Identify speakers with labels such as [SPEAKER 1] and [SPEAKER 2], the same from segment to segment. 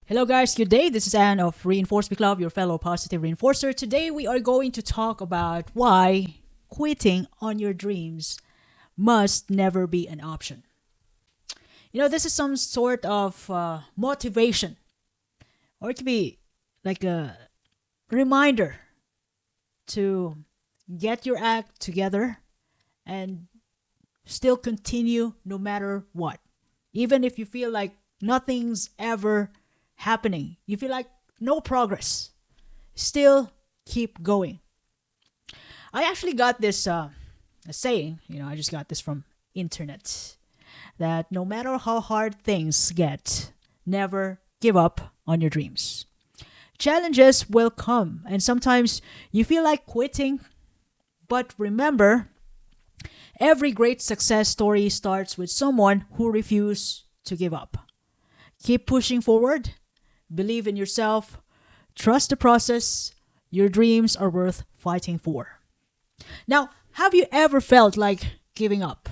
[SPEAKER 1] Hello, guys. Good day. This is Anne of Reinforce Me Club, your fellow positive reinforcer. Today, we are going to talk about why quitting on your dreams must never be an option. This is some sort of motivation, or it could be like a reminder to get your act together and still continue no matter what. Even if you feel like nothing's ever happening, you feel like no progress, still keep going. I actually got this a saying, I just got this from internet, that no matter how hard things get, never give up on your dreams. Challenges will come, and sometimes you feel like quitting, but remember, every great success story starts with someone who refused to give up. Keep pushing forward, believe in yourself, trust the process. Your dreams are worth fighting for. Now, have you ever felt like giving up?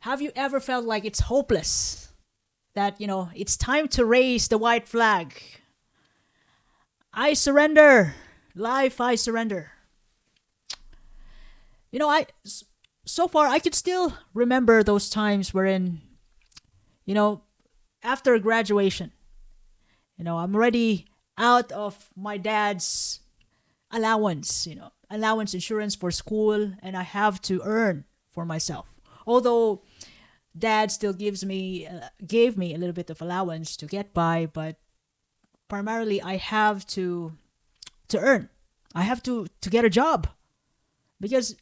[SPEAKER 1] Have you ever felt like it's hopeless? That, it's time to raise the white flag. I surrender. Life, I surrender. So far I could still remember those times wherein, you know, after graduation, I'm already out of my dad's allowance, allowance insurance for school, and I have to earn for myself. Although dad still gave me a little bit of allowance to get by, but primarily I have to earn. I have to get a job because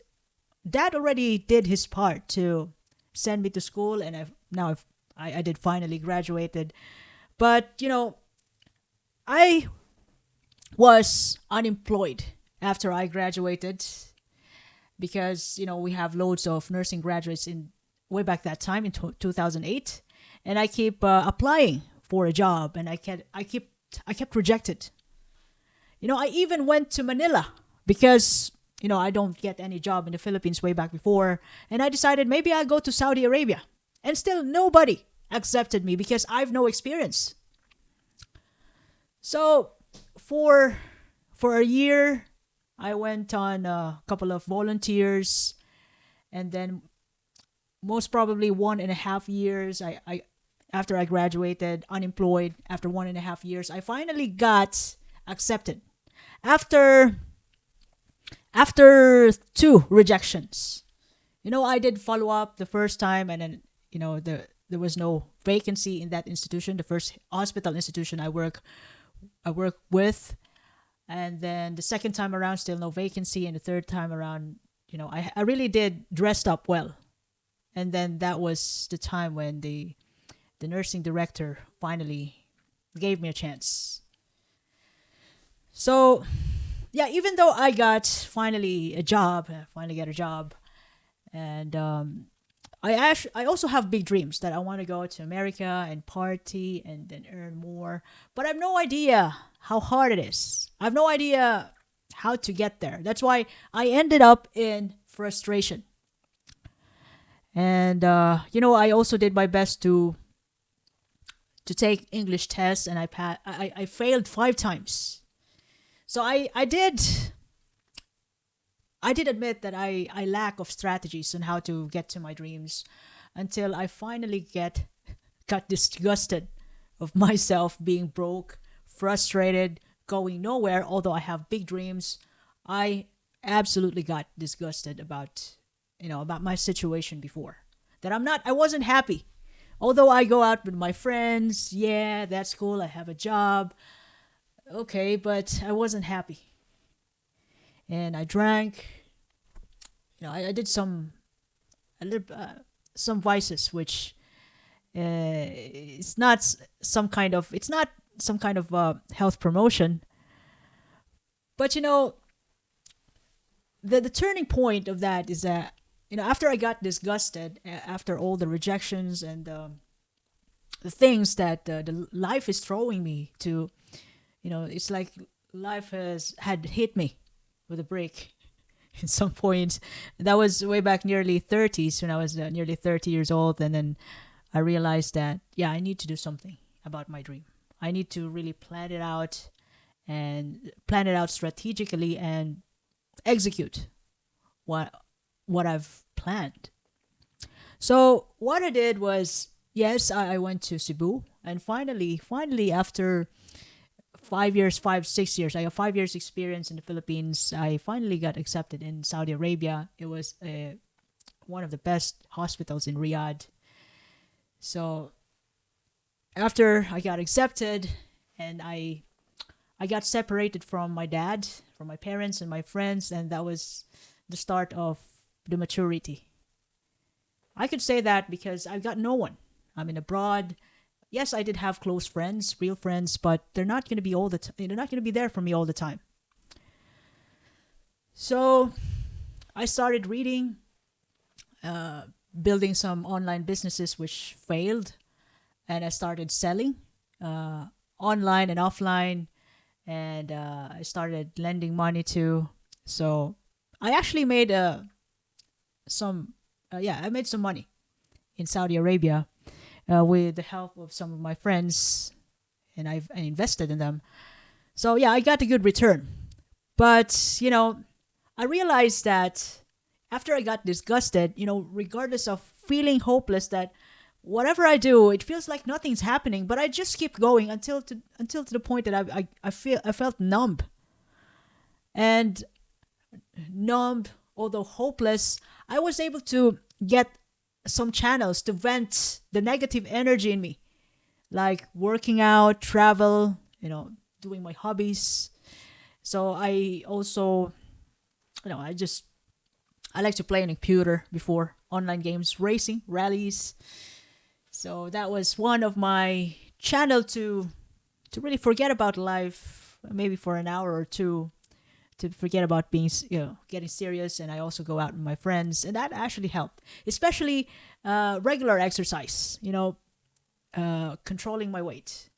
[SPEAKER 1] dad already did his part to send me to school, and I did finally graduated. But I was unemployed after I graduated because we have loads of nursing graduates in way back that time in 2008, and I keep applying for a job, and I kept rejected. I even went to Manila because I don't get any job in the Philippines way back before, and I decided maybe I'll go to Saudi Arabia, and still nobody accepted me because I've no experience. So for a year, I went on a couple of volunteers, and then most probably 1.5 years, I after I graduated, unemployed. After 1.5 years, I finally got accepted. After after two rejections, I did follow up the first time, and then there was no vacancy in that institution, the first hospital institution I work with. And then the second time around, still no vacancy, and the third time around, I really did dressed up well. And then that was the time when the nursing director finally gave me a chance. So yeah, even though I got finally a job, finally get a job, and I also have big dreams that I want to go to America and party and then earn more. But I have no idea how hard it is. I have no idea how to get there. That's why I ended up in frustration. And I also did my best to take English tests, and I failed 5 times. So I did admit that I lack of strategies on how to get to my dreams, until I finally got disgusted of myself being broke, frustrated, going nowhere. Although I have big dreams, I absolutely got disgusted about my situation before. That I wasn't happy. Although I go out with my friends, yeah, that's cool. I have a job, okay, but I wasn't happy, and I drank. I did a little, some vices, which it's not some kind of health promotion. But the turning point of that is that after I got disgusted, after all the rejections and the things that the life is throwing me to, it's like life had hit me with a break in some point. That was way back nearly 30s, when I was nearly 30 years old. And then I realized that, yeah, I need to do something. about my dream. I need to really plan it out and plan it out strategically and execute what I've planned. So what I did was, yes, I went to Cebu, and finally after 5 years, 6 years, I have 5 years experience in the Philippines. I finally got accepted in Saudi Arabia. It was one of the best hospitals in Riyadh. So after I got accepted, and I got separated from my dad, from my parents and my friends, and that was the start of the maturity. I could say that because I've got no one. I'm in abroad. Yes, I did have close friends, real friends, but they're not going to be all the time. They're not going to be there for me all the time. So I started reading, building some online businesses which failed, and I started selling online and offline, and I started lending money too. So I actually made some, I made some money in Saudi Arabia with the help of some of my friends, and I invested in them. So yeah, I got a good return. But I realized that after I got disgusted, regardless of feeling hopeless, that whatever I do, it feels like nothing's happening. But I just keep going until to the point that I felt numb, and numb, although hopeless. I was able to get some channels to vent the negative energy in me, like working out, travel, doing my hobbies. So I also, I like to play on a computer before, online games, racing, rallies. So that was one of my channel to really forget about life, maybe for an hour or two, to forget about being, getting serious. And I also go out with my friends, and that actually helped, especially regular exercise. Controlling my weight,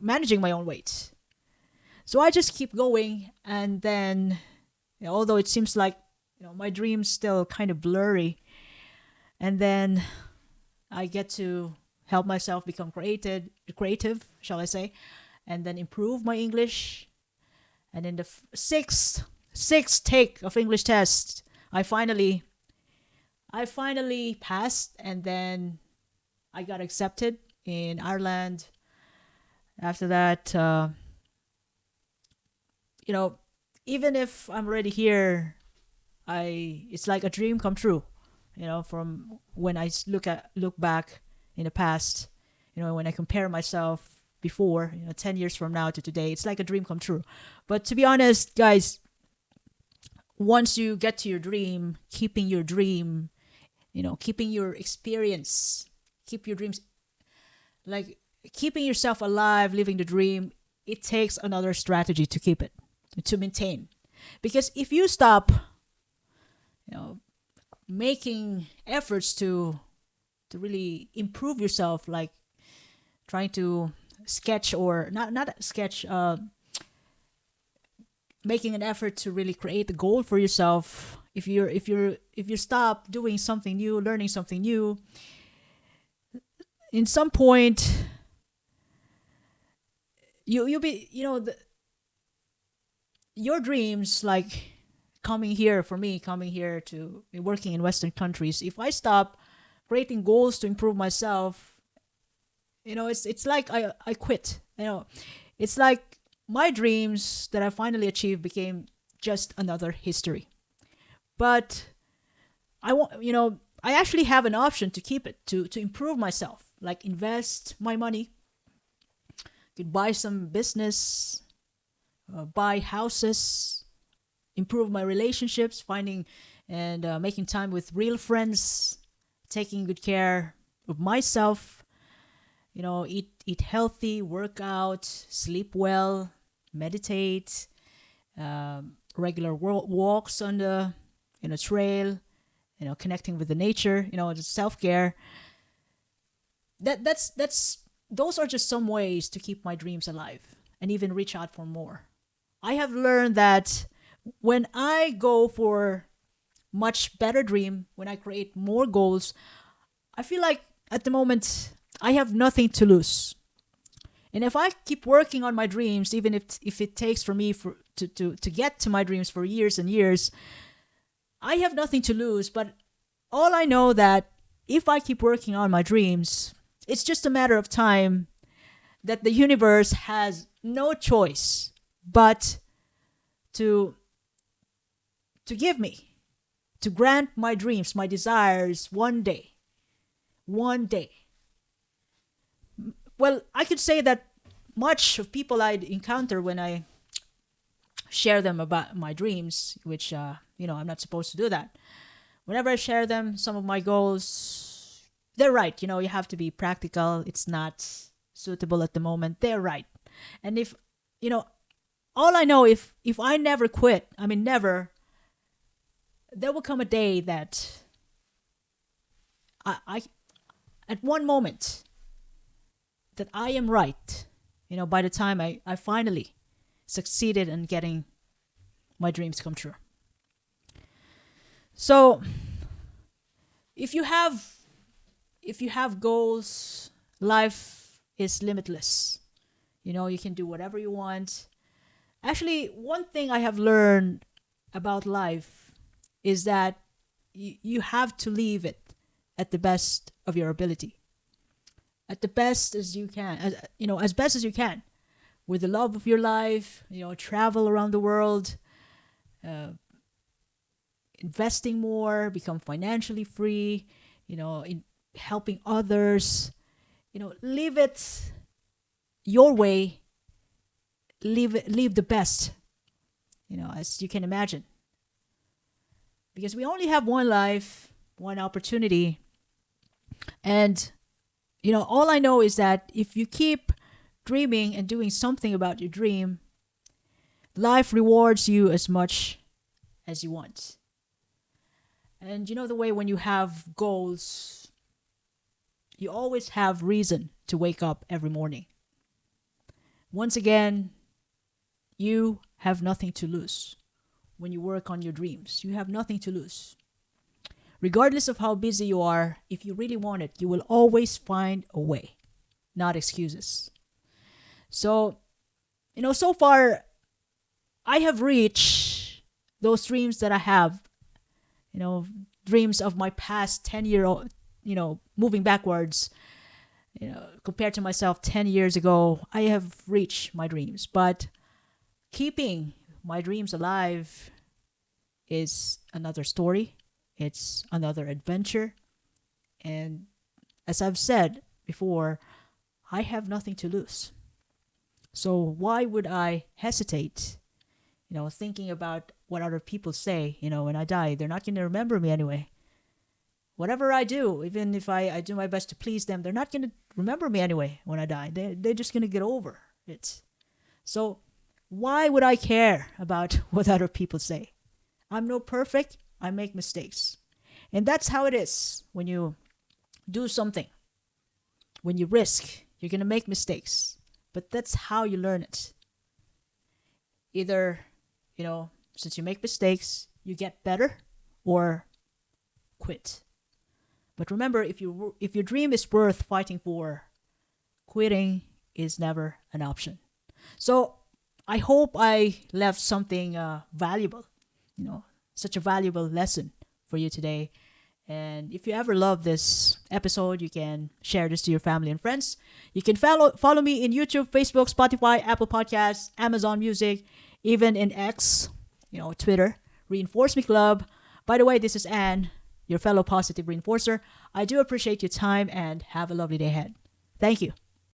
[SPEAKER 1] managing my own weight. So I just keep going, and then, although it seems like my dream's still kind of blurry, and then I get to help myself become creative, shall I say, and then improve my English. And in the sixth take of English test, I finally passed, and then I got accepted in Ireland. After that, even if I'm already here, it's like a dream come true. From when I look back in the past, when I compare myself before, 10 years from now to today, it's like a dream come true. But to be honest, guys, once you get to your dream, keeping your dream, keeping your experience, keep your dreams, like keeping yourself alive, living the dream, it takes another strategy to keep it, to maintain. Because if you stop, making efforts to really improve yourself, like trying to sketch, or not sketch, making an effort to really create a goal for yourself. If you stop doing something new, learning something new, in some point you'll be, your dreams, like coming here, for me, coming here to working in Western countries, if I stop creating goals to improve myself, it's like I quit. It's like my dreams that I finally achieved became just another history. But I actually have an option to keep it, to improve myself, like invest my money, could buy some business, buy houses, improve my relationships, finding and making time with real friends, taking good care of myself. Eat healthy, work out, sleep well, meditate, regular walks on the trail, connecting with the nature, just self care. That's those are just some ways to keep my dreams alive and even reach out for more. I have learned that when I go for much better dream, when I create more goals, I feel like at the moment I have nothing to lose. And if I keep working on my dreams, even if it takes for me to get to my dreams for years and years, I have nothing to lose. But all I know that if I keep working on my dreams, it's just a matter of time that the universe has no choice but to give me, to grant my dreams, my desires one day. One day. Well, I could say that much of people I encounter when I share them about my dreams, which, I'm not supposed to do that. Whenever I share them, some of my goals, they're right. You have to be practical. It's not suitable at the moment. They're right. And if, all I know, if I never quit, I mean, never, there will come a day that I at one moment, that I am right, by the time I finally succeeded in getting my dreams come true. So, if you have goals, life is limitless. You can do whatever you want. Actually, one thing I have learned about life is that you have to leave it at the best of your ability. At the best as you can, as best as you can, with the love of your life, travel around the world, investing more, become financially free, in helping others, live it your way, live the best, as you can imagine. Because we only have one life, one opportunity, and all I know is that if you keep dreaming and doing something about your dream, life rewards you as much as you want. And the way when you have goals, you always have reason to wake up every morning. Once again, you have nothing to lose when you work on your dreams. You have nothing to lose. Regardless of how busy you are, if you really want it, you will always find a way, not excuses. So, so far, I have reached those dreams that I have, dreams of my past 10-year-old, moving backwards, compared to myself 10 years ago, I have reached my dreams. But keeping my dreams alive is another story. It's another adventure. And as I've said before, I have nothing to lose. So why would I hesitate, thinking about what other people say, when I die? They're not going to remember me anyway. Whatever I do, even if I do my best to please them, they're not going to remember me anyway when I die. They're just going to get over it. So why would I care about what other people say? I'm no perfect. I make mistakes. And that's how it is when you do something. When you risk, you're going to make mistakes. But that's how you learn it. Either, since you make mistakes, you get better or quit. But remember, if your dream is worth fighting for, quitting is never an option. So I hope I left something valuable, such a valuable lesson for you today. And if you ever love this episode, you can share this to your family and friends. You can follow me in YouTube, Facebook, Spotify, Apple Podcasts, Amazon Music, even in X, Twitter, Reinforce Me Club. By the way, this is Anne, your fellow positive reinforcer. I do appreciate your time and have a lovely day ahead. Thank you.